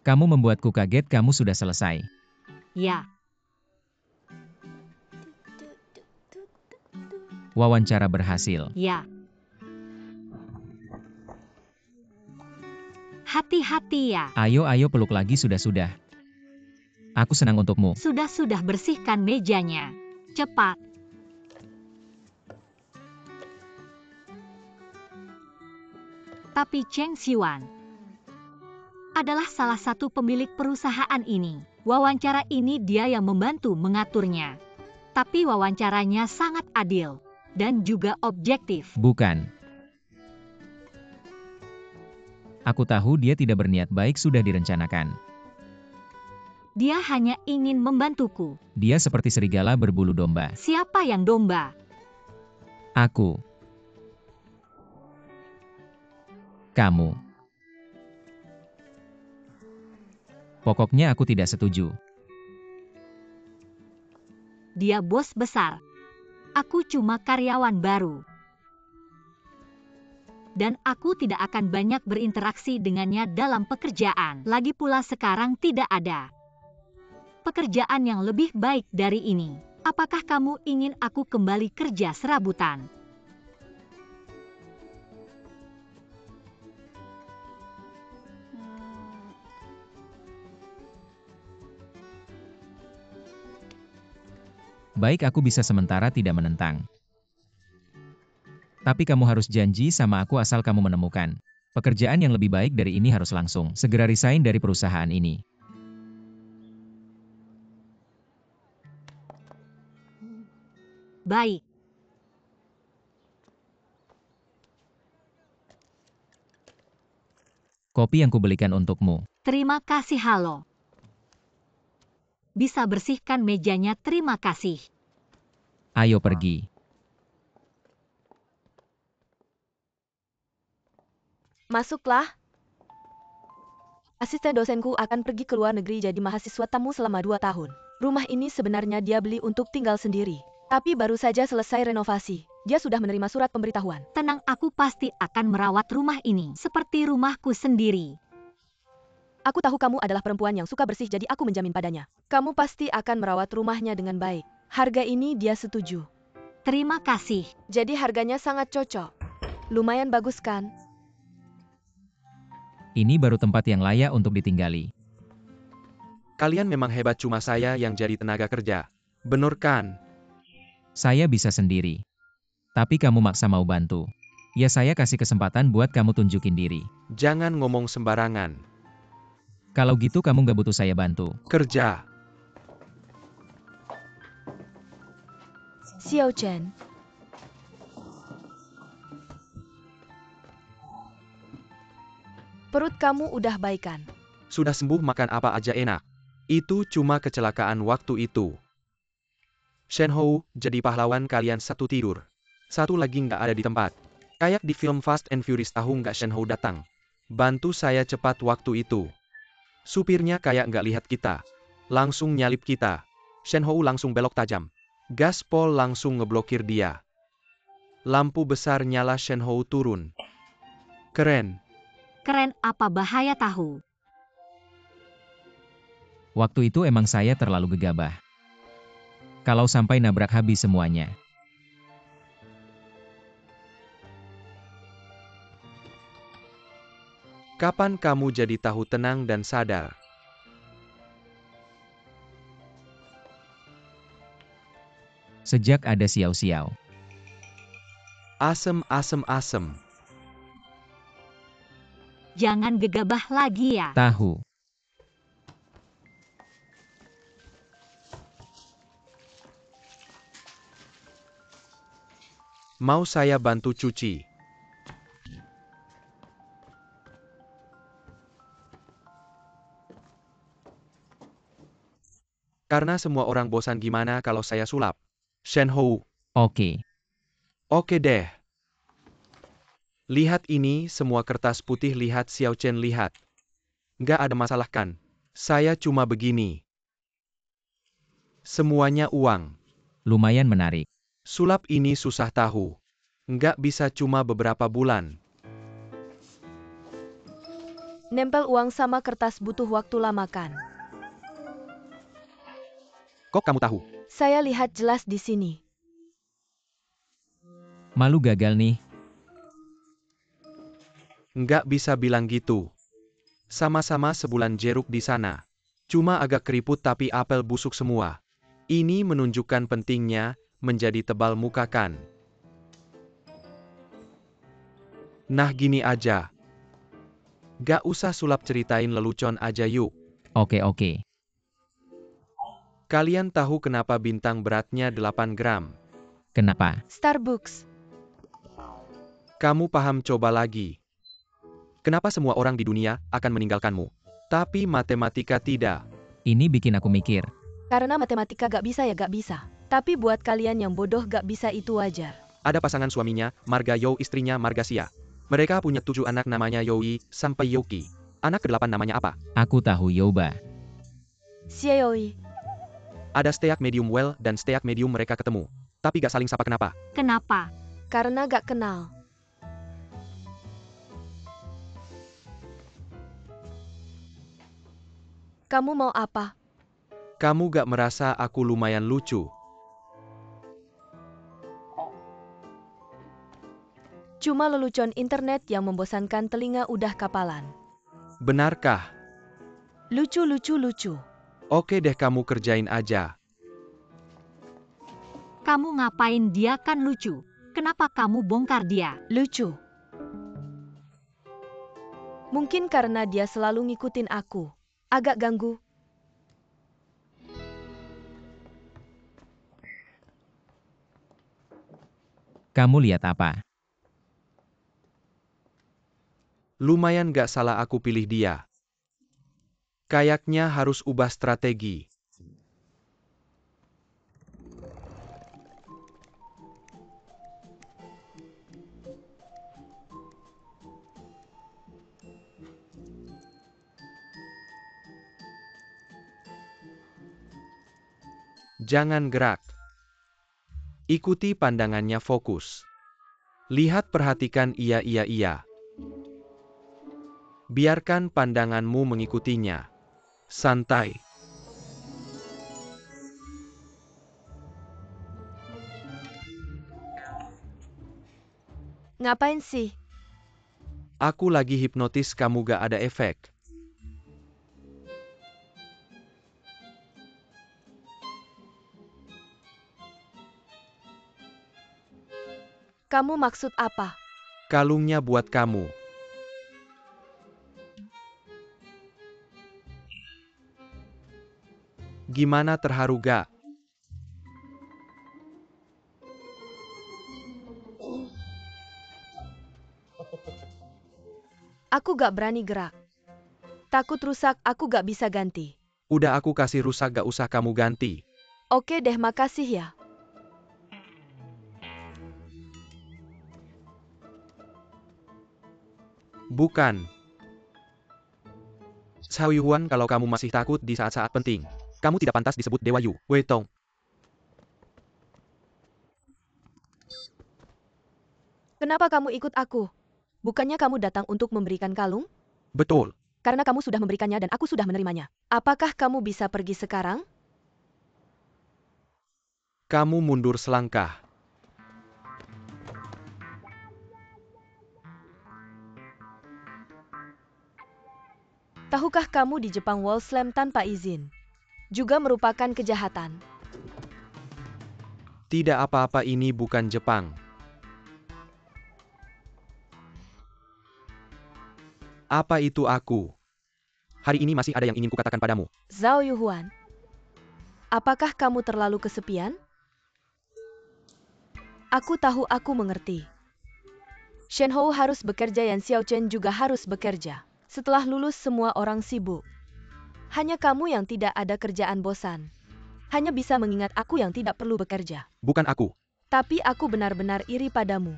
Kamu membuatku kaget, kamu sudah selesai. Ya, Wawancara berhasil. ya. Hati-hati ya. Ayo peluk lagi sudah. Aku senang untukmu. Sudah bersihkan mejanya. Cepat. Tapi Cheng Xiuan adalah salah satu pemilik perusahaan ini. Wawancara ini dia yang membantu mengaturnya. Tapi wawancaranya sangat adil dan juga objektif. Bukan. Aku tahu dia tidak berniat baik, sudah direncanakan. Dia hanya ingin membantuku. Dia seperti serigala berbulu domba. Siapa yang domba? Aku. Kamu. Pokoknya aku tidak setuju. Dia bos besar. Aku cuma karyawan baru. Dan aku tidak akan banyak berinteraksi dengannya dalam pekerjaan. Lagi pula sekarang tidak ada pekerjaan yang lebih baik dari ini. Apakah kamu ingin aku kembali kerja serabutan? Baik, aku bisa sementara tidak menentang. Tapi kamu harus janji sama aku asal kamu menemukan pekerjaan yang lebih baik dari ini, harus langsung segera resign dari perusahaan ini. Baik. Kopi yang kubelikan untukmu. Terima kasih. Halo. Bisa bersihkan mejanya, terima kasih. Ayo pergi. Masuklah. Asisten dosenku akan pergi ke luar negeri jadi mahasiswa tamu selama 2 tahun. Rumah ini sebenarnya dia beli untuk tinggal sendiri. Tapi baru saja selesai renovasi. Dia sudah menerima surat pemberitahuan. Tenang, aku pasti akan merawat rumah ini seperti rumahku sendiri. Aku tahu kamu adalah perempuan yang suka bersih, jadi aku menjamin padanya. Kamu pasti akan merawat rumahnya dengan baik. Harga ini dia setuju. Terima kasih. Jadi harganya sangat cocok. Lumayan bagus kan? Ini baru tempat yang layak untuk ditinggali. Kalian memang hebat, cuma saya yang jadi tenaga kerja. Bener kan? Saya bisa sendiri. Tapi kamu maksa mau bantu. Ya saya kasih kesempatan buat kamu tunjukin diri. Jangan ngomong sembarangan. Kalau gitu kamu nggak butuh saya bantu. Kerja. Xiao Chen. Perut kamu udah baikan. Sudah sembuh, makan apa aja enak. Itu cuma kecelakaan waktu itu. Shen Hou, jadi pahlawan kalian satu tidur. Satu lagi nggak ada di tempat. Kayak di film Fast and Furious, tahu nggak Shen Hou datang. Bantu saya cepat waktu itu. Supirnya kayak nggak lihat kita. Langsung nyalip kita. Shen Hou langsung belok tajam. Gaspol langsung ngeblokir dia. Lampu besar nyala, Shen Hou turun. Keren. Keren apa, bahaya tahu. Waktu itu emang saya terlalu gegabah. Kalau sampai nabrak habis semuanya. Kapan kamu jadi tahu tenang dan sadar? Sejak ada Xiao. Asem. Jangan gegabah lagi ya. Tahu. Mau saya bantu cuci? Karena semua orang bosan, gimana kalau saya sulap? Shen Hou. Oke. Oke deh. Lihat ini, semua kertas putih, lihat Xiao Chen, lihat. Nggak ada masalah kan? Saya cuma begini. Semuanya uang. Lumayan menarik. Sulap ini susah tahu. Nggak bisa cuma beberapa bulan. Nempel uang sama kertas butuh waktu lama kan? Kok kamu tahu? Saya lihat jelas di sini. Malu gagal nih. Nggak bisa bilang gitu. Sama-sama sebulan jeruk di sana. Cuma agak keriput tapi apel busuk semua. Ini menunjukkan pentingnya menjadi tebal muka kan. Nah gini aja. Gak usah sulap ceritain lelucon aja yuk. Oke. Kalian tahu kenapa bintang beratnya 8 gram? Kenapa? Starbucks. Kamu paham coba lagi. Kenapa semua orang di dunia akan meninggalkanmu? Tapi matematika tidak. Ini bikin aku mikir. Karena matematika gak bisa ya gak bisa. Tapi buat kalian yang bodoh gak bisa itu wajar. Ada pasangan suaminya, Marga Yo, istrinya Marga Sia. Mereka punya 7 anak namanya Yoi sampai Yoki. Anak ke-8 namanya apa? Aku tahu Yoba. Xiaoyi. Ada steak medium well dan steak medium mereka ketemu. Tapi gak saling sapa kenapa? Kenapa? Karena gak kenal. Kamu mau apa? Kamu gak merasa aku lumayan lucu? Cuma lelucon internet yang membosankan telinga udah kapalan. Benarkah? Lucu. Oke deh kamu kerjain aja. Kamu ngapain dia kan lucu? Kenapa kamu bongkar dia? Lucu. Mungkin karena dia selalu ngikutin aku. Agak ganggu. Kamu lihat apa? Lumayan gak salah aku pilih dia. Kayaknya harus ubah strategi. Jangan gerak. Ikuti pandangannya fokus. Lihat perhatikan iya. Biarkan pandanganmu mengikutinya. Santai. Ngapain sih? Aku lagi hipnotis kamu gak ada efek. Kamu maksud apa? Kalungnya buat kamu. Gimana terharu gak? Aku gak berani gerak. Takut rusak, aku gak bisa ganti. Udah aku kasih rusak gak usah kamu ganti. Oke deh, makasih ya. Bukan. Cao Yuan, kalau kamu masih takut di saat-saat penting, kamu tidak pantas disebut Dewa Yu, Wei Tong. Kenapa kamu ikut aku? Bukannya kamu datang untuk memberikan kalung? Betul. Karena kamu sudah memberikannya dan aku sudah menerimanya. Apakah kamu bisa pergi sekarang? Kamu mundur selangkah. Tahukah kamu di Jepang wall slam tanpa izin juga merupakan kejahatan? Tidak apa-apa, ini bukan Jepang. Apa itu aku? Hari ini masih ada yang ingin kukatakan padamu. Zhao Yuhuan, apakah kamu terlalu kesepian? Aku tahu, aku mengerti. Shen Hou harus bekerja, Yan Xiao Chen juga harus bekerja. Setelah lulus semua orang sibuk. Hanya kamu yang tidak ada kerjaan, bosan. Hanya bisa mengingat aku yang tidak perlu bekerja. Bukan aku. Tapi aku benar-benar iri padamu.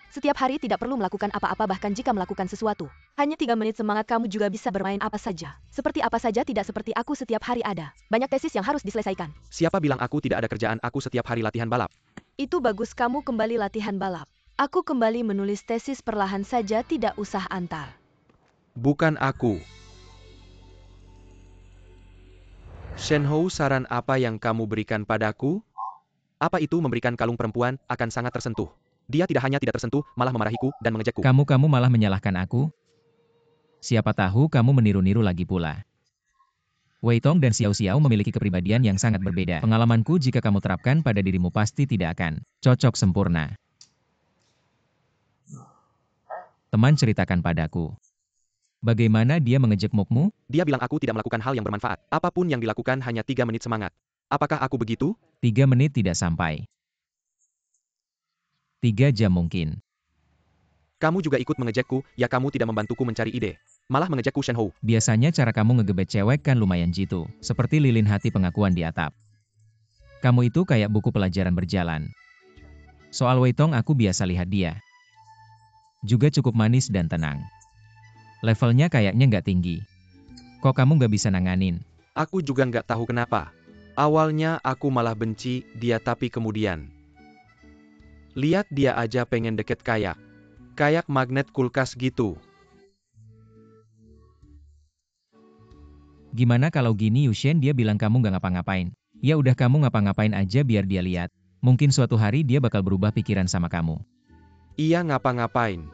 Setiap hari tidak perlu melakukan apa-apa, bahkan jika melakukan sesuatu. Hanya 3 menit semangat kamu juga bisa bermain apa saja. Seperti apa saja, tidak seperti aku setiap hari ada. Banyak tesis yang harus diselesaikan. Siapa bilang aku tidak ada kerjaan? Aku setiap hari latihan balap. Itu bagus, kamu kembali latihan balap. Aku kembali menulis tesis perlahan saja, tidak usah antar. Bukan aku. Shen Hou, saran apa yang kamu berikan padaku? Apa itu memberikan kalung perempuan akan sangat tersentuh. Dia tidak hanya tidak tersentuh, malah memarahiku dan mengejekku. Kamu malah menyalahkan aku? Siapa tahu kamu meniru-niru lagi pula. Wei Tong dan Xiao Xiao memiliki kepribadian yang sangat berbeda. Pengalamanku jika kamu terapkan pada dirimu pasti tidak akan cocok sempurna. Teman ceritakan padaku. Bagaimana dia mengejek mukmu? Dia bilang aku tidak melakukan hal yang bermanfaat. Apapun yang dilakukan hanya 3 menit semangat. Apakah aku begitu? 3 menit tidak sampai. 3 jam mungkin. Kamu juga ikut mengejekku, ya kamu tidak membantuku mencari ide. Malah mengejekku Shen Hou. Biasanya cara kamu ngegebet cewek kan lumayan jitu. Seperti lilin hati pengakuan di atap. Kamu itu kayak buku pelajaran berjalan. Soal Wei Tong aku biasa lihat dia. Juga cukup manis dan tenang. Levelnya kayaknya nggak tinggi. Kok kamu nggak bisa nanganin? Aku juga nggak tahu kenapa. Awalnya aku malah benci dia tapi kemudian. Lihat dia aja pengen deket kayak. Kayak magnet kulkas gitu. Gimana kalau gini Yushen dia bilang kamu nggak ngapa-ngapain? Ya udah kamu ngapa-ngapain aja biar dia lihat. Mungkin suatu hari dia bakal berubah pikiran sama kamu. Iya ngapa-ngapain.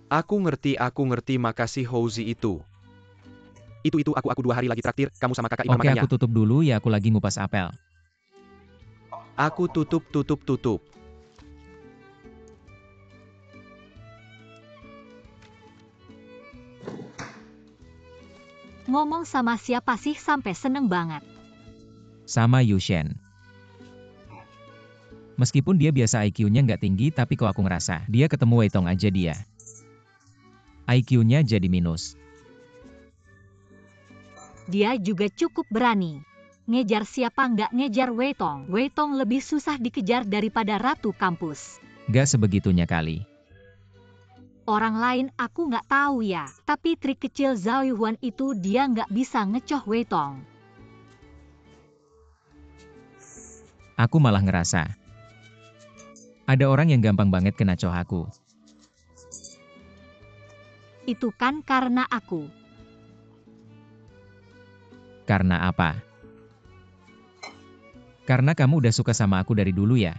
Aku ngerti makasih Houzi itu. Itu aku 2 hari lagi traktir, kamu sama kakak Iman Oke makannya. aku tutup dulu ya aku lagi ngupas apel. Aku tutup. Ngomong sama siapa sih sampai seneng banget? Sama Yushen. Meskipun dia biasa IQ-nya nggak tinggi tapi kok aku ngerasa dia ketemu Wei Tong aja dia. IQ-nya jadi minus. Dia juga cukup berani. Ngejar siapa nggak ngejar Wei Tong. Wei Tong lebih susah dikejar daripada ratu kampus. Nggak sebegitunya kali. Orang lain aku nggak tahu ya. Tapi trik kecil Zhao Yuan itu dia nggak bisa ngecoh Wei Tong. Aku malah ngerasa. Ada orang yang gampang banget kena coh aku. Itu kan karena aku. Karena apa? Karena kamu udah suka sama aku dari dulu ya?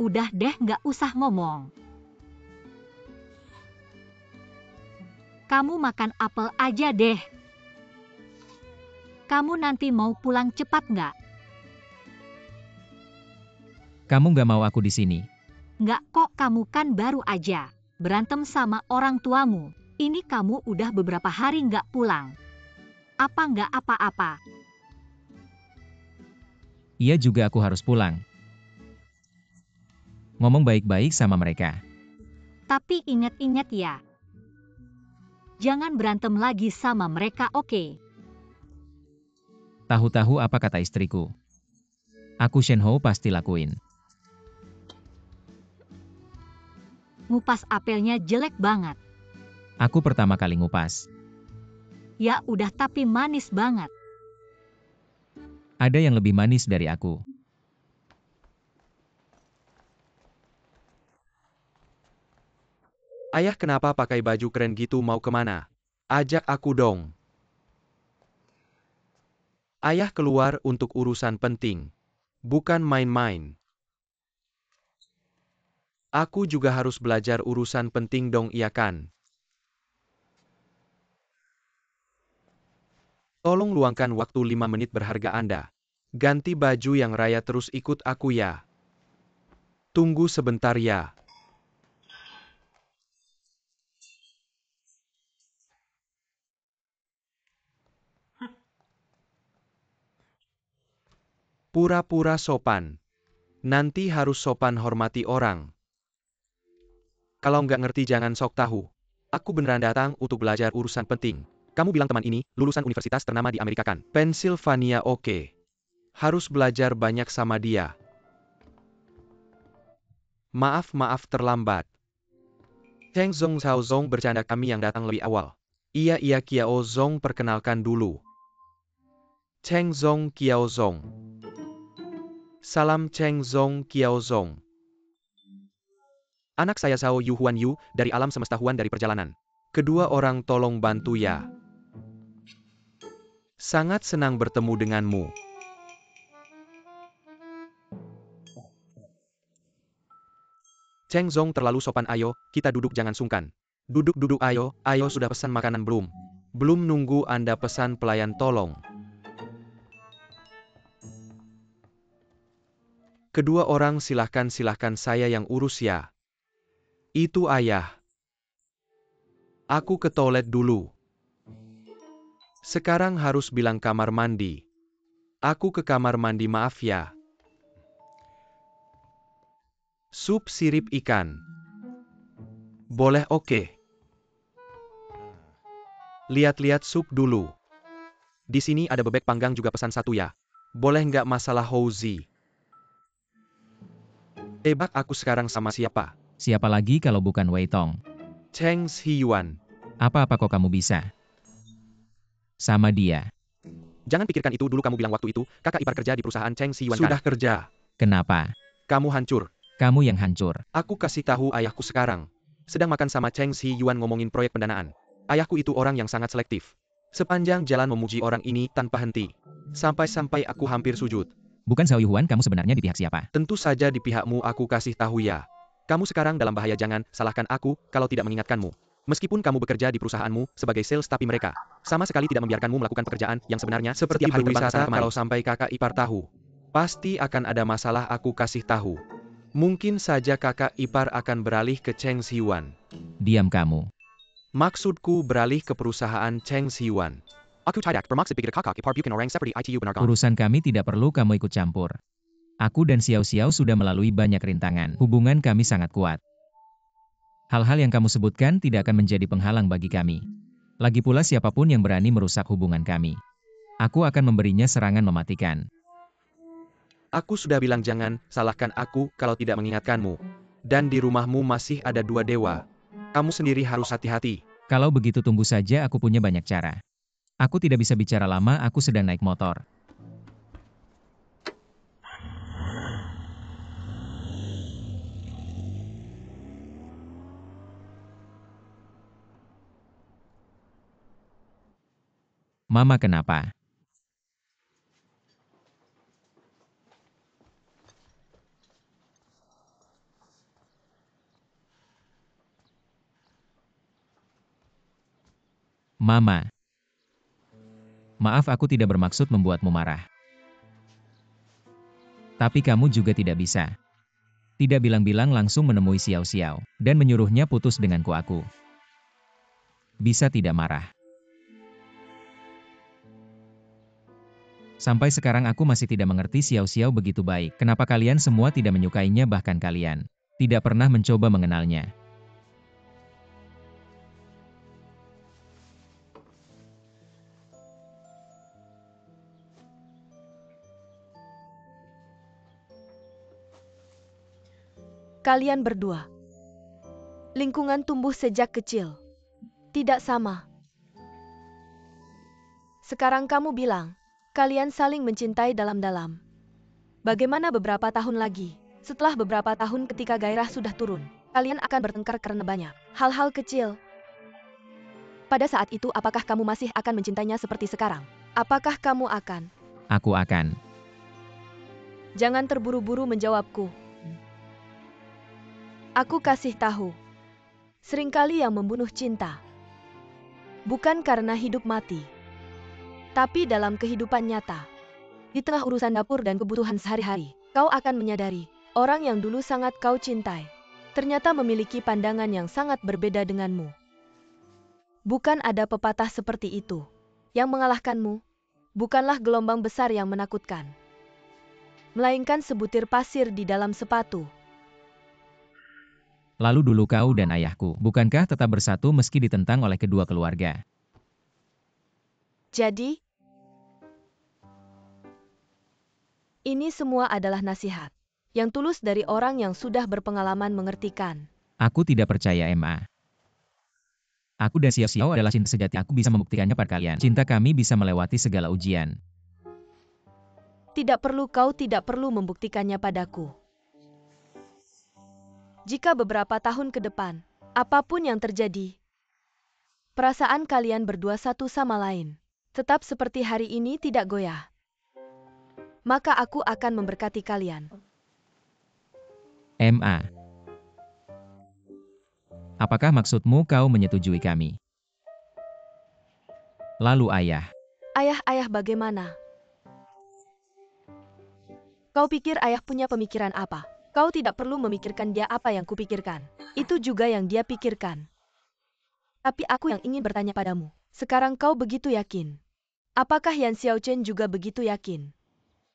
Udah deh nggak usah ngomong. Kamu makan apel aja deh. Kamu nanti mau pulang cepat nggak? Kamu nggak mau aku di sini. Nggak kok, kamu kan baru aja berantem sama orang tuamu. Ini kamu udah beberapa hari nggak pulang. Apa nggak apa-apa? Iya juga aku harus pulang. Ngomong baik-baik sama mereka. Tapi ingat-ingat ya. Jangan berantem lagi sama mereka, oke? Tahu-tahu apa kata istriku. Aku Shen Hou pasti lakuin. Ngupas apelnya jelek banget. Aku pertama kali ngupas. Ya udah tapi manis banget. Ada yang lebih manis dari aku. Ayah kenapa pakai baju keren gitu mau kemana? Ajak aku dong. Ayah keluar untuk urusan penting. Bukan main-main. Aku juga harus belajar urusan penting dong iya kan? Tolong luangkan waktu 5 menit berharga Anda. Ganti baju yang raya terus ikut aku ya. Tunggu sebentar ya. Pura-pura sopan. Nanti harus sopan hormati orang. Kalau nggak ngerti jangan sok tahu. Aku beneran datang untuk belajar urusan penting. Kamu bilang teman ini lulusan universitas ternama di Amerika kan? Pennsylvania oke. Harus belajar banyak sama dia. Maaf terlambat. Cheng Zong Xiao Zong bercanda kami yang datang lebih awal. Iya Kiao Zong perkenalkan dulu. Cheng Zong Kiao Zong. Salam Cheng Zong Kiao Zong. Anak saya Xiao Yu Huan Yu, dari alam semesta Huan dari perjalanan. Kedua orang tolong bantu ya. Sangat senang bertemu denganmu. Cheng Zong terlalu sopan. Ayo, kita duduk jangan sungkan. Duduk-duduk ayo, sudah pesan makanan belum? Belum nunggu Anda pesan pelayan tolong. Kedua orang silahkan saya yang urus ya. Itu ayah. Aku ke toilet dulu. Sekarang harus bilang kamar mandi. Aku ke kamar mandi maaf ya. Sup sirip ikan. Boleh oke. Lihat-lihat sup dulu. Di sini ada bebek panggang juga pesan satu ya. Boleh nggak masalah Houzi? Tebak aku sekarang sama siapa? Siapa lagi kalau bukan Wei Tong? Cheng Xiyuan. Apa-apa kok kamu bisa? Sama dia. Jangan pikirkan itu dulu, kamu bilang waktu itu, kakak ipar kerja di perusahaan Cheng Xiyuan. Sudah kerja. Kenapa? Kamu hancur. Kamu yang hancur. Aku kasih tahu ayahku sekarang. Sedang makan sama Cheng Xiyuan ngomongin proyek pendanaan. Ayahku itu orang yang sangat selektif. Sepanjang jalan memuji orang ini tanpa henti. Sampai-sampai aku hampir sujud. Bukan Xiao Yuhuan, kamu sebenarnya di pihak siapa? Tentu saja di pihakmu, aku kasih tahu ya. Kamu sekarang dalam bahaya, jangan salahkan aku kalau tidak mengingatkanmu. Meskipun kamu bekerja di perusahaanmu sebagai sales, tapi mereka sama sekali tidak membiarkanmu melakukan pekerjaan yang sebenarnya seperti berwisata. Kalau sampai kakak ipar tahu, pasti akan ada masalah, aku kasih tahu. Mungkin saja kakak ipar akan beralih ke Cheng Xiyuan. Diam kamu. Maksudku beralih ke perusahaan Cheng Xiyuan. Aku tidak bermaksud pikir kakak ipar bukan orang seperti itu benar. Urusan kami tidak perlu kamu ikut campur. Aku dan Xiao Xiao sudah melalui banyak rintangan. Hubungan kami sangat kuat. Hal-hal yang kamu sebutkan tidak akan menjadi penghalang bagi kami. Lagi pula siapapun yang berani merusak hubungan kami, aku akan memberinya serangan mematikan. Aku sudah bilang jangan salahkan aku kalau tidak mengingatkanmu. Dan di rumahmu masih ada 2 dewa. Kamu sendiri harus hati-hati. Kalau begitu tunggu saja, aku punya banyak cara. Aku tidak bisa bicara lama, aku sedang naik motor. Mama kenapa? Mama. Maaf, aku tidak bermaksud membuatmu marah. Tapi kamu juga tidak bisa. Tidak bilang-bilang langsung menemui Xiao Xiao, dan menyuruhnya putus denganku. Aku bisa tidak marah. Sampai sekarang aku masih tidak mengerti Xiao Xiao begitu baik. Kenapa kalian semua tidak menyukainya, bahkan kalian tidak pernah mencoba mengenalnya. Kalian berdua. Lingkungan tumbuh sejak kecil. Tidak sama. Sekarang kamu bilang, kalian saling mencintai dalam-dalam. Bagaimana beberapa tahun lagi? Setelah beberapa tahun ketika gairah sudah turun, kalian akan bertengkar karena banyak hal-hal kecil. Pada saat itu apakah kamu masih akan mencintainya seperti sekarang? Apakah kamu akan? Aku akan. Jangan terburu-buru menjawabku. Aku kasih tahu. Seringkali yang membunuh cinta bukan karena hidup mati, tapi dalam kehidupan nyata. Di tengah urusan dapur dan kebutuhan sehari-hari, kau akan menyadari, orang yang dulu sangat kau cintai, ternyata memiliki pandangan yang sangat berbeda denganmu. Bukan ada pepatah seperti itu. Yang mengalahkanmu, bukanlah gelombang besar yang menakutkan, melainkan sebutir pasir di dalam sepatu. Lalu dulu kau dan ayahku, bukankah tetap bersatu meski ditentang oleh kedua keluarga? Jadi, ini semua adalah nasihat yang tulus dari orang yang sudah berpengalaman mengertikan. Aku tidak percaya, Ma. Aku dan Xiao Xiao adalah cinta sejati. Aku bisa membuktikannya pada kalian. Cinta kami bisa melewati segala ujian. Kau tidak perlu membuktikannya padaku. Jika beberapa tahun ke depan, apapun yang terjadi, perasaan kalian berdua satu sama lain tetap seperti hari ini tidak goyah, maka aku akan memberkati kalian. MA. Apakah maksudmu kau menyetujui kami? Lalu ayah. Ayah bagaimana? Kau pikir ayah punya pemikiran apa? Kau tidak perlu memikirkan dia apa yang kupikirkan. Itu juga yang dia pikirkan. Tapi aku yang ingin bertanya padamu. Sekarang kau begitu yakin. Apakah Yan Xiaochen juga begitu yakin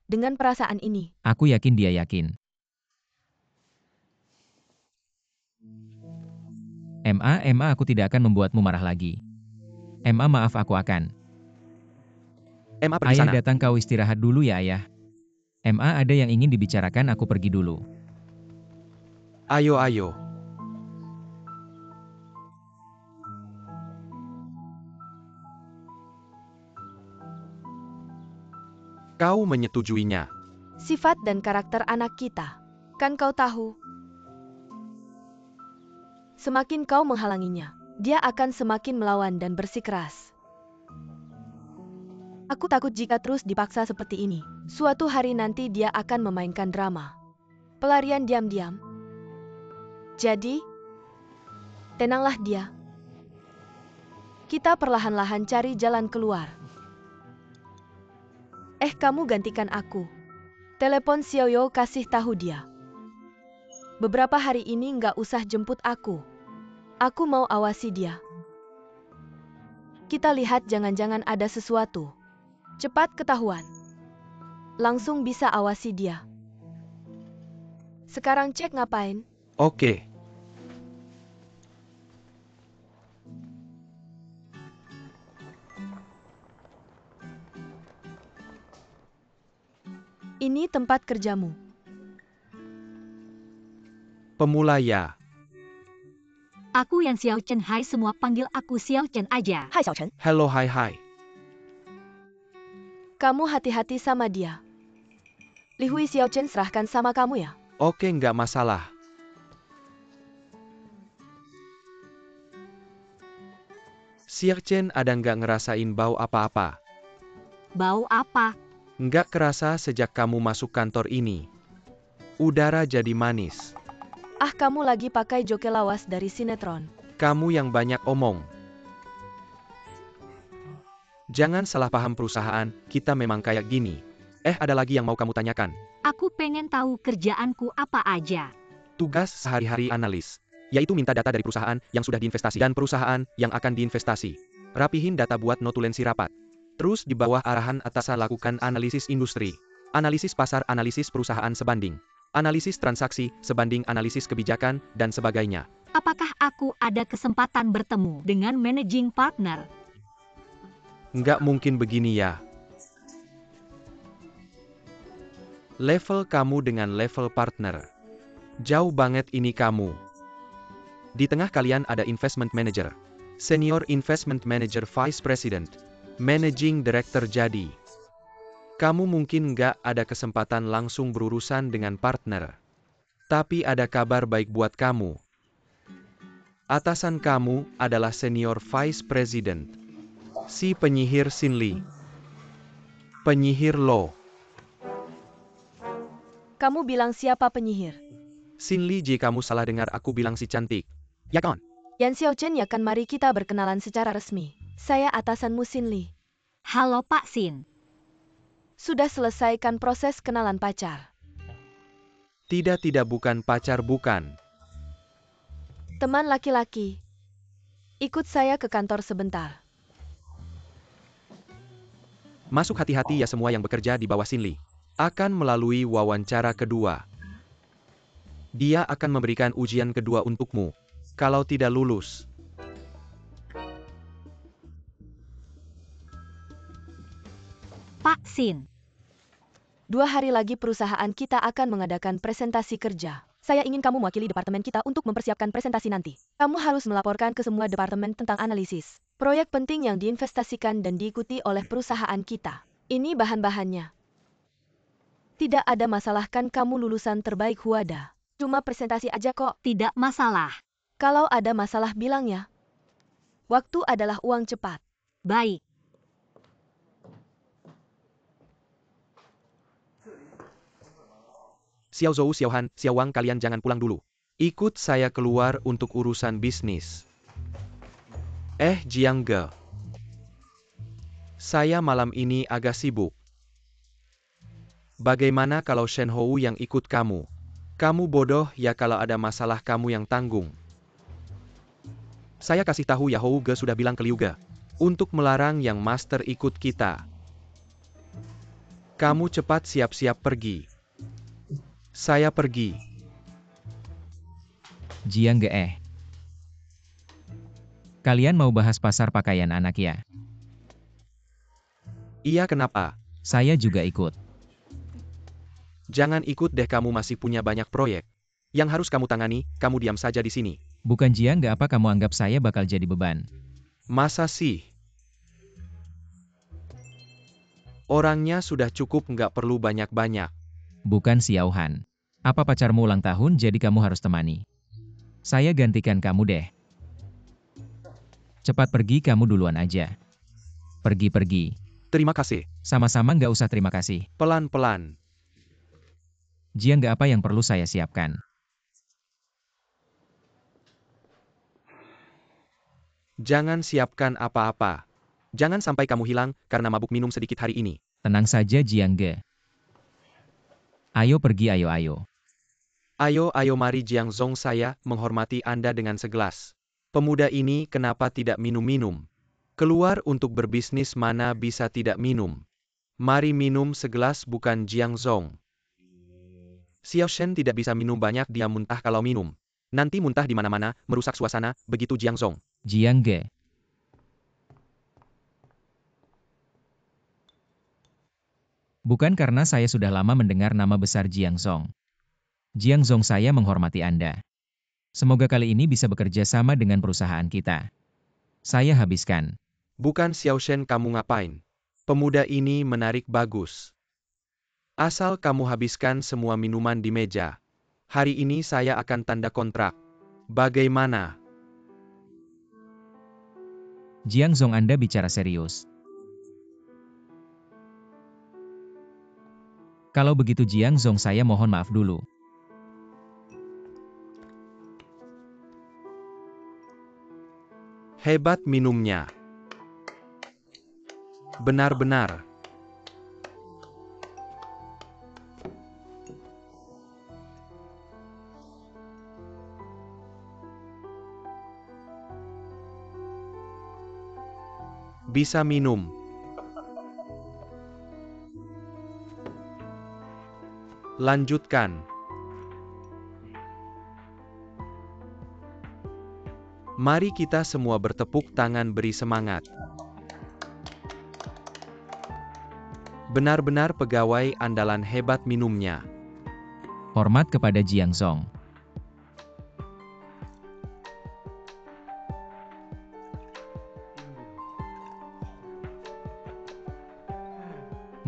dengan perasaan ini? Aku yakin dia yakin. MA, aku tidak akan membuatmu marah lagi. MA, maaf, aku akan. MA pergi Ayah sana. datang, kau istirahat dulu ya ayah. MA, ada yang ingin dibicarakan, aku pergi dulu. Ayo. Kau menyetujuinya. Sifat dan karakter anak kita. Kan kau tahu? Semakin kau menghalanginya, dia akan semakin melawan dan bersikeras. Aku takut jika terus dipaksa seperti ini, suatu hari nanti dia akan memainkan drama. Pelarian diam-diam. Jadi, tenanglah dia. Kita perlahan-lahan cari jalan keluar. Kamu gantikan aku. Telepon Xiaoyo, kasih tahu dia. Beberapa hari ini nggak usah jemput aku. Aku mau awasi dia. Kita lihat jangan-jangan ada sesuatu. Cepat ketahuan. Langsung bisa awasi dia. Sekarang cek ngapain? Oke. Ini tempat kerjamu. Pemula ya. Aku Yan Xiaochen, hai semua panggil aku Xiaochen aja. Hai Xiaochen. Hello, hai. Kamu hati-hati sama dia. Li Hui Xiaochen serahkan sama kamu ya. Oke, nggak masalah. Xiaochen ada nggak ngerasain bau apa-apa? Bau apa? Nggak kerasa sejak kamu masuk kantor ini. Udara jadi manis. Kamu lagi pakai joke lawas dari sinetron. Kamu yang banyak omong. Jangan salah paham perusahaan, kita memang kayak gini. Ada lagi yang mau kamu tanyakan. Aku pengen tahu kerjaanku apa aja. Tugas sehari-hari analis, yaitu minta data dari perusahaan yang sudah diinvestasi dan perusahaan yang akan diinvestasi. Rapihin data buat notulensi rapat. Terus di bawah arahan atasan lakukan analisis industri, analisis pasar, analisis perusahaan sebanding, analisis transaksi sebanding analisis kebijakan, dan sebagainya. Apakah aku ada kesempatan bertemu dengan managing partner? Nggak mungkin begini ya. Level kamu dengan level partner. Jauh banget ini kamu. Di tengah kalian ada investment manager, senior investment manager, vice president, managing director jadi. Kamu mungkin nggak ada kesempatan langsung berurusan dengan partner. Tapi ada kabar baik buat kamu. Atasan kamu adalah senior vice president. Si penyihir Sinli. Penyihir Lo. Kamu bilang siapa penyihir? Sinli J, kamu salah dengar, aku bilang si cantik. Ya kan? Yan Xiaochen, ya kan, mari kita berkenalan secara resmi. Saya atasanmu Sinli. Halo Pak Sin. Sudah selesaikan proses kenalan pacar. Tidak, bukan pacar, bukan. Teman laki-laki. Ikut saya ke kantor sebentar. Masuk, hati-hati ya semua yang bekerja di bawah Sinli. Akan melalui wawancara kedua. Dia akan memberikan ujian kedua untukmu. Kalau tidak lulus, Pak Sin. 2 hari lagi perusahaan kita akan mengadakan presentasi kerja. Saya ingin kamu mewakili departemen kita untuk mempersiapkan presentasi nanti. Kamu harus melaporkan ke semua departemen tentang analisis proyek penting yang diinvestasikan dan diikuti oleh perusahaan kita. Ini bahan-bahannya. Tidak ada masalah, kan kamu lulusan terbaik Huada. Cuma presentasi aja kok. Tidak masalah. Kalau ada masalah bilang ya. Waktu adalah uang cepat. Baik. Xiao Zhou, Xiao Han, Xiao Wang, kalian jangan pulang dulu. Ikut saya keluar untuk urusan bisnis. Jiang Ge. Saya malam ini agak sibuk. Bagaimana kalau Shen Hou yang ikut kamu? Kamu bodoh ya kalau ada masalah kamu yang tanggung. Saya kasih tahu ya, Hou Ge sudah bilang ke Liu Ge untuk melarang yang master ikut kita. Kamu cepat siap-siap pergi. Saya pergi. Jiang Ge. Kalian mau bahas pasar pakaian anak ya? Iya, kenapa? Saya juga ikut. Jangan ikut deh, kamu masih punya banyak proyek yang harus kamu tangani, kamu diam saja di sini. Bukan Jiang Ge, apa kamu anggap saya bakal jadi beban? Masa sih? Orangnya sudah cukup, nggak perlu banyak-banyak. Bukan Xiao Han. Apa pacarmu ulang tahun jadi kamu harus temani? Saya gantikan kamu deh. Cepat pergi, kamu duluan aja. Pergi-pergi. Terima kasih. Sama-sama, nggak usah terima kasih. Pelan-pelan. Jiang Ge, apa yang perlu saya siapkan? Jangan siapkan apa-apa. Jangan sampai kamu hilang karena mabuk minum sedikit hari ini. Tenang saja Jiang Ge. Ayo pergi, ayo. Ayo mari Jiang Zong, saya menghormati Anda dengan segelas. Pemuda ini kenapa tidak minum-minum? Keluar untuk berbisnis mana bisa tidak minum? Mari minum segelas, bukan Jiang Zong. Xiao Shen tidak bisa minum banyak, dia muntah kalau minum. Nanti muntah di mana-mana, merusak suasana, begitu Jiang Zong. Jiang Ge. Bukan karena saya sudah lama mendengar nama besar Jiang Zong. Jiang Zong, saya menghormati Anda. Semoga kali ini bisa bekerja sama dengan perusahaan kita. Saya habiskan. Bukan Xiao Shen, kamu ngapain? Pemuda ini menarik bagus. Asal kamu habiskan semua minuman di meja. Hari ini saya akan tanda kontrak. Bagaimana? Jiang Zong, Anda bicara serius. Kalau begitu Jiang Zong, saya mohon maaf dulu. Hebat minumnya. Benar-benar. Bisa minum. Lanjutkan. Mari kita semua bertepuk tangan, beri semangat. Benar-benar pegawai andalan, hebat minumnya. Hormat kepada Jiang Zong.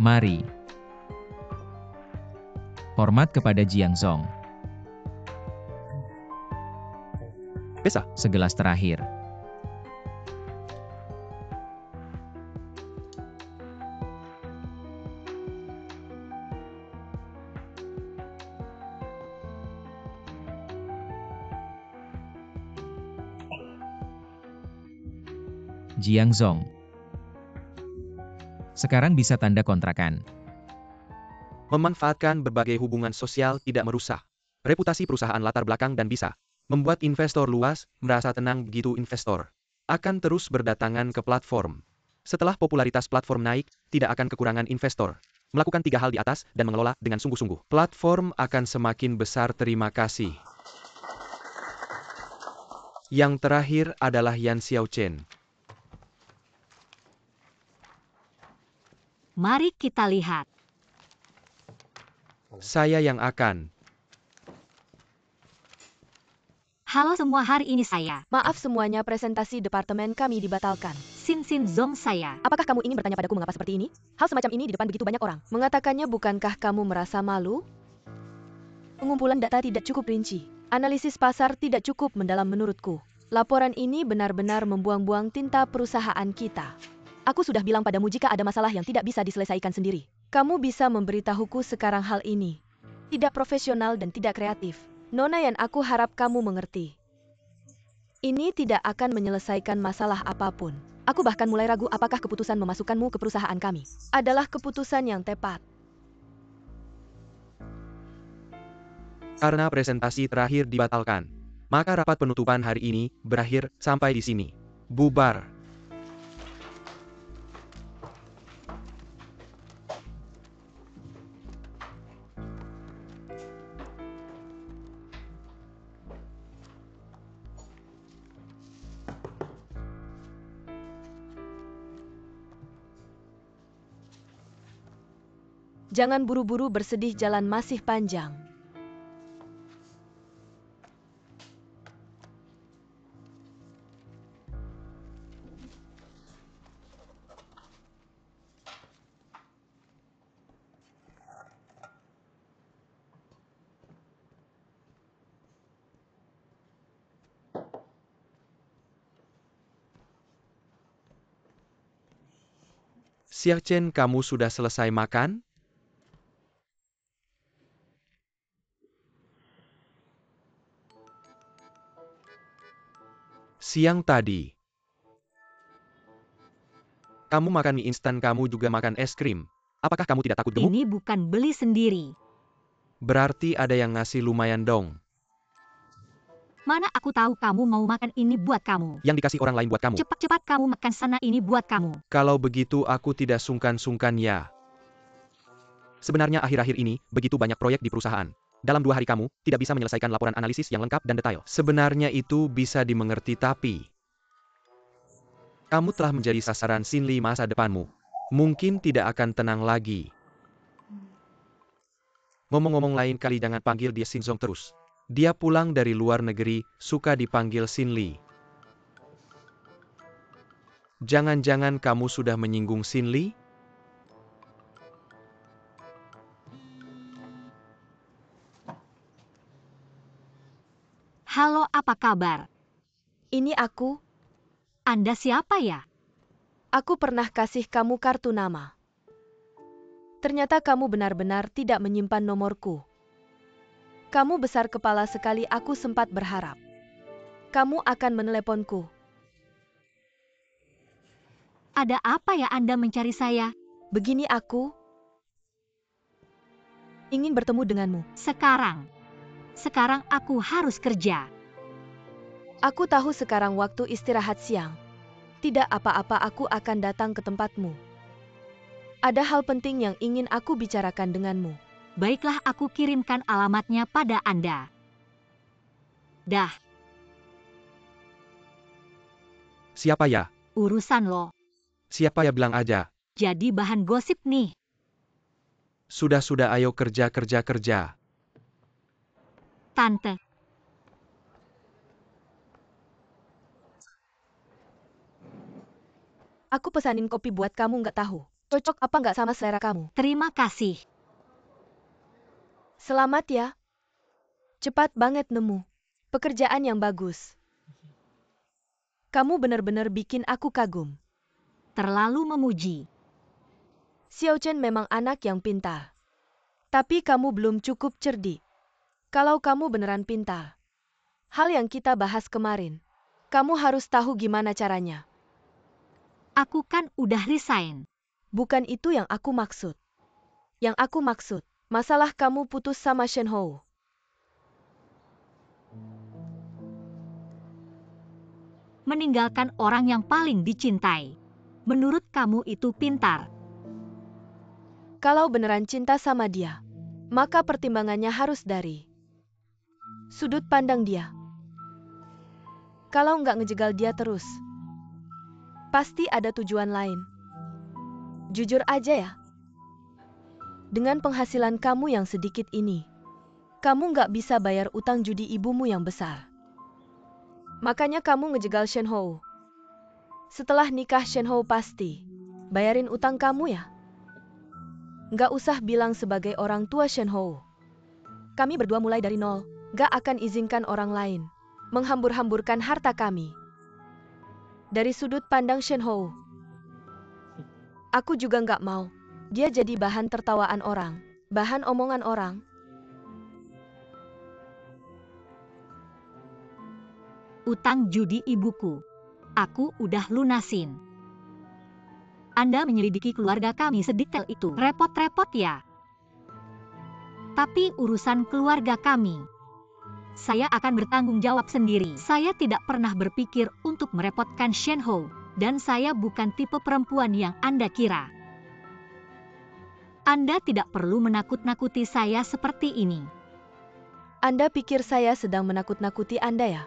Mari. Hormat kepada Jiang Zong. Bisa. Segelas terakhir. Jiang Zong. Sekarang bisa tanda kontrakan. Memanfaatkan berbagai hubungan sosial, tidak merusak reputasi perusahaan latar belakang, dan bisa membuat investor luas merasa tenang. Begitu investor akan terus berdatangan ke platform. Setelah popularitas platform naik, tidak akan kekurangan investor. Melakukan 3 hal di atas dan mengelola dengan sungguh-sungguh, platform akan semakin besar. Terima kasih. Yang terakhir adalah Yan Xiaochen. Mari kita lihat. Saya yang akan. Halo semua, hari ini saya, Maaf semuanya, presentasi departemen kami dibatalkan. Xin Zong saya. Apakah kamu ingin bertanya padaku mengapa seperti ini? Hal semacam ini di depan begitu banyak orang. Mengatakannya, bukankah kamu merasa malu? Pengumpulan data tidak cukup rinci. Analisis pasar tidak cukup mendalam menurutku. Laporan ini benar-benar membuang-buang tinta perusahaan kita. Aku sudah bilang padamu jika ada masalah yang tidak bisa diselesaikan sendiri. Kamu bisa memberitahuku sekarang hal ini. Tidak profesional dan tidak kreatif. Nona Yan, aku harap kamu mengerti. Ini tidak akan menyelesaikan masalah apapun. Aku bahkan mulai ragu apakah keputusan memasukkanmu ke perusahaan kami adalah keputusan yang tepat. Karena presentasi terakhir dibatalkan, maka rapat penutupan hari ini berakhir sampai di sini. Bubar. Jangan buru-buru bersedih, jalan masih panjang. Xiao Chen, kamu sudah selesai makan? Siang tadi. Kamu makan mie instan, kamu juga makan es krim. Apakah kamu tidak takut gemuk? Ini bukan beli sendiri. Berarti ada yang ngasih lumayan dong. Mana aku tahu kamu mau makan ini buat kamu. Yang dikasih orang lain buat kamu. Cepat-cepat kamu makan sana, ini buat kamu. Kalau begitu aku tidak sungkan-sungkan ya. Sebenarnya akhir-akhir ini, begitu banyak proyek di perusahaan. Dalam 2 hari kamu tidak bisa menyelesaikan laporan analisis yang lengkap dan detail. Sebenarnya itu bisa dimengerti, tapi kamu telah menjadi sasaran Xinli masa depanmu. Mungkin tidak akan tenang lagi. Ngomong-ngomong, lain kali jangan panggil dia Xinzong terus. Dia pulang dari luar negeri, suka dipanggil Xinli. Jangan-jangan kamu sudah menyinggung Xinli? Halo, apa kabar? Ini aku. Anda siapa ya? Aku pernah kasih kamu kartu nama. Ternyata kamu benar-benar tidak menyimpan nomorku. Kamu besar kepala sekali, aku sempat berharap kamu akan meneleponku. Ada apa ya Anda mencari saya? Begini, aku ingin bertemu denganmu. Sekarang aku harus kerja. Aku tahu sekarang waktu istirahat siang. Tidak apa-apa, aku akan datang ke tempatmu. Ada hal penting yang ingin aku bicarakan denganmu. Baiklah, aku kirimkan alamatnya pada Anda. Dah, Siapa ya? urusan lo. Siapa ya, bilang aja. Jadi bahan gosip nih. Sudah, ayo kerja. Tante, Aku pesanin kopi buat kamu, nggak tahu cocok apa nggak sama selera kamu. terima kasih. Selamat ya. Cepat banget nemu pekerjaan yang bagus. Kamu benar-benar bikin aku kagum. Terlalu memuji. Xiao Chen memang anak yang pintar. Tapi kamu belum cukup cerdik. Kalau kamu beneran pintar, hal yang kita bahas kemarin, kamu harus tahu gimana caranya. Aku kan udah resign. Bukan itu yang aku maksud. Yang aku maksud, masalah kamu putus sama Shen Hou. Meninggalkan orang yang paling dicintai. Menurut kamu itu pintar? Kalau beneran cinta sama dia, maka pertimbangannya harus dari sudut pandang dia. Kalau nggak ngejegal dia terus, pasti ada tujuan lain. Jujur aja ya, dengan penghasilan kamu yang sedikit ini, kamu nggak bisa bayar utang judi ibumu yang besar. Makanya kamu ngejegal Shen Hou. Setelah nikah Shen Hou pasti bayarin utang kamu ya. Nggak usah bilang sebagai orang tua Shen Hou. Kami berdua mulai dari nol. Gak akan izinkan orang lain menghambur-hamburkan harta kami. Dari sudut pandang Shenhou, aku juga gak mau dia jadi bahan tertawaan orang, bahan omongan orang. Utang judi ibuku. Aku udah lunasin. Anda menyelidiki keluarga kami sedetail itu. Repot-repot ya. Tapi urusan keluarga kami, saya akan bertanggung jawab sendiri. Saya tidak pernah berpikir untuk merepotkan Shenhou, dan saya bukan tipe perempuan yang Anda kira. Anda tidak perlu menakut-nakuti saya seperti ini. Anda pikir saya sedang menakut-nakuti Anda ya?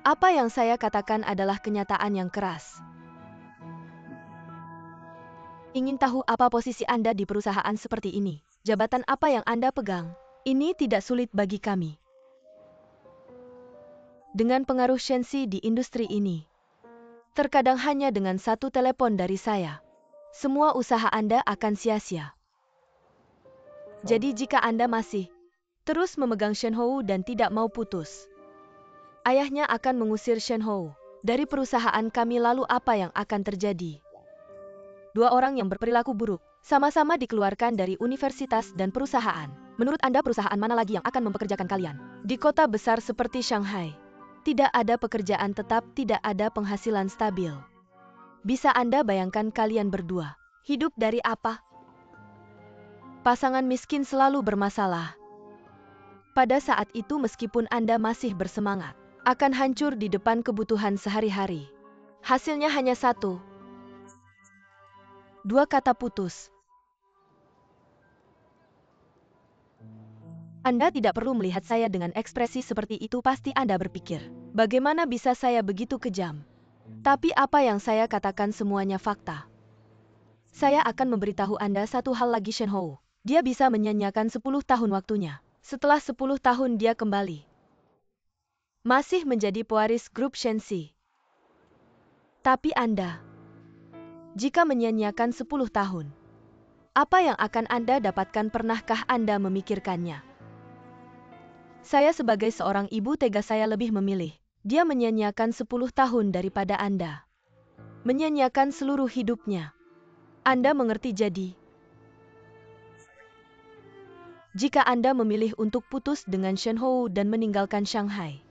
Apa yang saya katakan adalah kenyataan yang keras. Ingin tahu apa posisi Anda di perusahaan seperti ini? Jabatan apa yang Anda pegang? Ini tidak sulit bagi kami. Dengan pengaruh Shenxi di industri ini, terkadang hanya dengan satu telepon dari saya, semua usaha Anda akan sia-sia. Jadi jika Anda masih terus memegang Shenhou dan tidak mau putus, ayahnya akan mengusir Shenhou dari perusahaan kami, lalu apa yang akan terjadi? Dua orang yang berperilaku buruk sama-sama dikeluarkan dari universitas dan perusahaan. Menurut Anda perusahaan mana lagi yang akan mempekerjakan kalian? Di kota besar seperti Shanghai, tidak ada pekerjaan tetap, tidak ada penghasilan stabil. Bisa Anda bayangkan kalian berdua hidup dari apa? Pasangan miskin selalu bermasalah. Pada saat itu meskipun Anda masih bersemangat, akan hancur di depan kebutuhan sehari-hari. Hasilnya hanya satu. Dua kata putus. Anda tidak perlu melihat saya dengan ekspresi seperti itu. Pasti Anda berpikir, bagaimana bisa saya begitu kejam? Tapi apa yang saya katakan semuanya fakta. Saya akan memberitahu Anda satu hal lagi, Shenhou. Dia bisa menyanyiakan 10 tahun waktunya. Setelah 10 tahun dia kembali. Masih menjadi pewaris grup Shenxi. Tapi Anda, jika menyanyiakan 10 tahun, apa yang akan Anda dapatkan? Pernahkah Anda memikirkannya? Saya sebagai seorang ibu tega, saya lebih memilih dia menyanyiakan 10 tahun daripada Anda menyanyiakan seluruh hidupnya. Anda mengerti? Jadi, jika Anda memilih untuk putus dengan Shenhou dan meninggalkan Shanghai,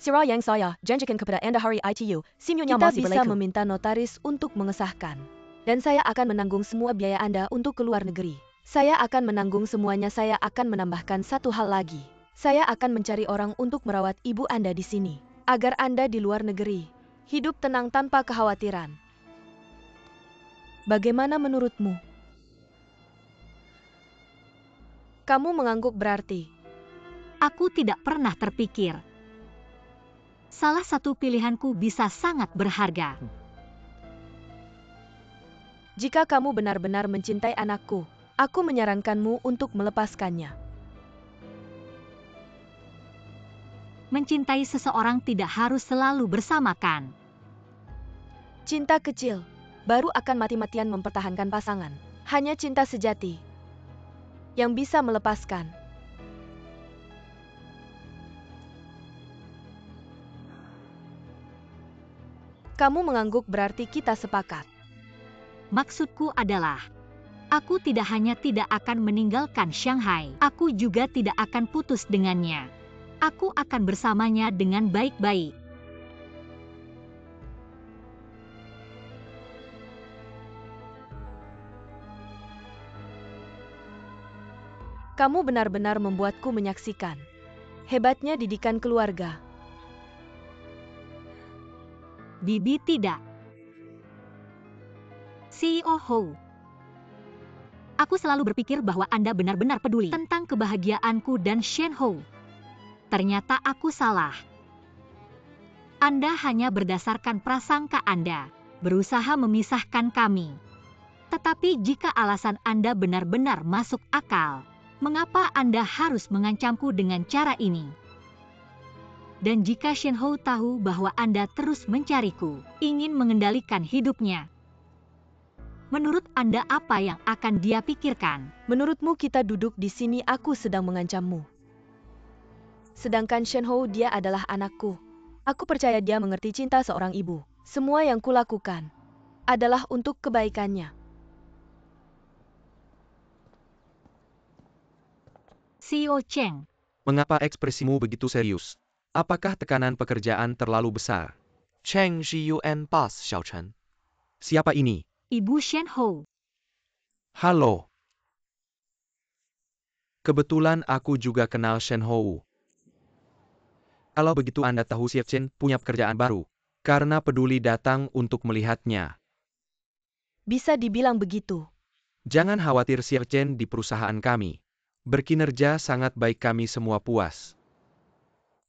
Sira yang saya janjikan kepada Anda hari itu, semuanya kita masih bisa berlaku. meminta notaris untuk mengesahkan. Dan saya akan menanggung semua biaya Anda untuk keluar negeri. Saya akan menanggung semuanya. Saya akan menambahkan satu hal lagi. Saya akan mencari orang untuk merawat ibu Anda di sini, agar Anda di luar negeri hidup tenang tanpa kekhawatiran. Bagaimana menurutmu? Kamu mengangguk berarti. Aku tidak pernah terpikir. Salah satu pilihanku bisa sangat berharga. Jika kamu benar-benar mencintai anakku, aku menyarankanmu untuk melepaskannya. Mencintai seseorang tidak harus selalu bersamakan. Cinta kecil baru akan mati-matian mempertahankan pasangan. Hanya cinta sejati yang bisa melepaskan. Kamu mengangguk berarti kita sepakat. Maksudku adalah, aku tidak hanya tidak akan meninggalkan Shanghai, aku juga tidak akan putus dengannya. Aku akan bersamanya dengan baik-baik. Kamu benar-benar membuatku menyaksikan hebatnya didikan keluarga. Bibi tidak. CEO Hou. Aku selalu berpikir bahwa Anda benar-benar peduli tentang kebahagiaanku dan Shenhou. Ternyata aku salah. Anda hanya berdasarkan prasangka Anda, berusaha memisahkan kami. Tetapi jika alasan Anda benar-benar masuk akal, mengapa Anda harus mengancamku dengan cara ini? Dan jika Shenhou tahu bahwa Anda terus mencariku, ingin mengendalikan hidupnya, Menurut Anda apa yang akan dia pikirkan? Menurutmu kita duduk di sini aku sedang mengancammu. Sedangkan Shen Hou dia adalah anakku. Aku percaya dia mengerti cinta seorang ibu. Semua yang kulakukan adalah untuk kebaikannya. Xiao Cheng, Mengapa ekspresimu begitu serius? Apakah tekanan pekerjaan terlalu besar? Cheng Zhiyuan Boss Xiao Chen. Siapa ini? Ibu Shen Hou. Halo. Kebetulan aku juga kenal Shen Hou. Kalau begitu Anda tahu Xiao Chen punya pekerjaan baru. Karena peduli datang untuk melihatnya. Bisa dibilang begitu. Jangan khawatir Xiao Chen di perusahaan kami. Berkinerja sangat baik, kami semua puas.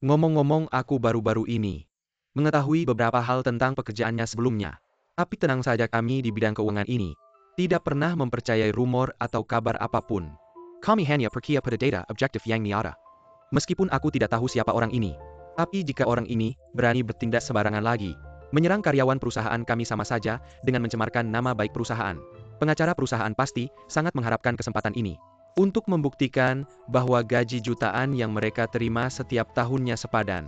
Ngomong-ngomong, aku baru-baru ini mengetahui beberapa hal tentang pekerjaannya sebelumnya. Tapi tenang saja, kami di bidang keuangan ini tidak pernah mempercayai rumor atau kabar apapun. Kami hanya percaya pada data objektif yang nyata. Meskipun aku tidak tahu siapa orang ini, tapi jika orang ini berani bertindak sembarangan lagi, menyerang karyawan perusahaan kami sama saja dengan mencemarkan nama baik perusahaan. Pengacara perusahaan pasti sangat mengharapkan kesempatan ini untuk membuktikan bahwa gaji jutaan yang mereka terima setiap tahunnya sepadan.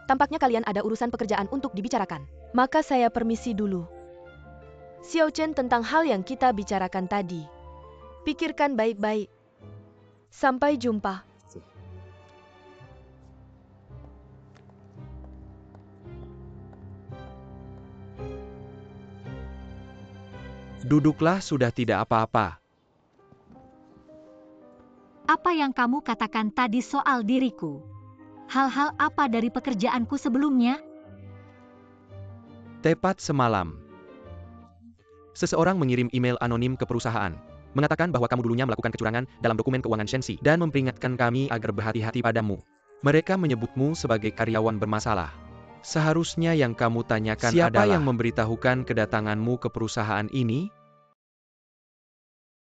Tampaknya kalian ada urusan pekerjaan untuk dibicarakan. Maka saya permisi dulu. Xiao Chen, tentang hal yang kita bicarakan tadi, pikirkan baik-baik. Sampai jumpa. Duduklah, sudah tidak apa-apa. Apa yang kamu katakan tadi soal diriku? Hal-hal apa dari pekerjaanku sebelumnya? Tepat semalam, seseorang mengirim email anonim ke perusahaan, mengatakan bahwa kamu dulunya melakukan kecurangan dalam dokumen keuangan Shenxi dan memperingatkan kami agar berhati-hati padamu. Mereka menyebutmu sebagai karyawan bermasalah. Seharusnya yang kamu tanyakan adalah, siapa yang memberitahukan kedatanganmu ke perusahaan ini?